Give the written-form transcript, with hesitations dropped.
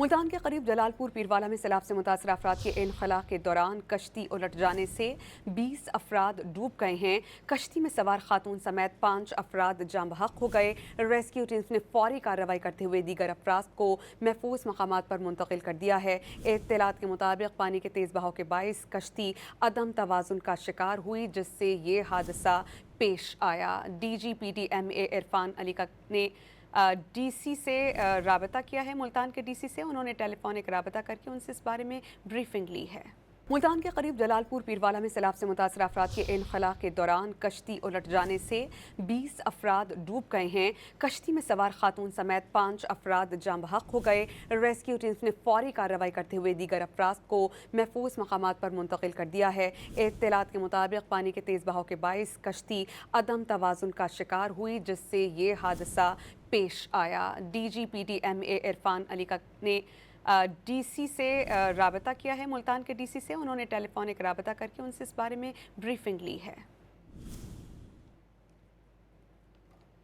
मुल्तान के करीब जलालपुर पीरवाला में सैलाब से मुतासर अफराद के इनखला के दौरान कश्ती उलट जाने से 20 अफराद डूब गए हैं। कश्ती में सवार खातून समेत 5 अफराद जाँ बहक हो गए। रेस्क्यू टीम्स ने फौरी कार्रवाई करते हुए दीगर अफराद को महफूज मकामात पर मुंतकिल कर दिया है। इत्तलात के मुताबिक पानी के तेज़ बहाव के बाइस कश्ती अदम तवाज़ुन का शिकार हुई, जिससे ये हादसा पेश आया। DGPDMA इरफान अली ने डीसी से राबता किया है। मुल्तान के डीसी से उन्होंने टेलीफोनिक राबता करके उनसे इस बारे में ब्रीफिंग ली है। मुल्तान के करीब जलालपुर पीरवाला में सैलाब से मुतासर अफराद के इनखला के दौरान कश्ती उलट जाने से 20 अफराद डूब गए हैं। कश्ती में सवार खातून समेत 5 अफराद जाँ बहक हो गए। रेस्क्यू टीम्स ने फौरी कार्रवाई करते हुए दीगर अफराद को महफूज मकामात पर मुंतकिल कर दिया है। इत्तलात के मुताबिक पानी के तेज़ बहाव के बाइस कश्ती अदम तवाज़ुन का शिकार हुई, जिससे ये हादसा पेश आया। DGPDMA इरफान अली ने डीसी से राबता किया है। मुल्तान के डीसी से उन्होंने टेलीफोनिक राबता करके उनसे इस बारे में ब्रीफिंग ली है।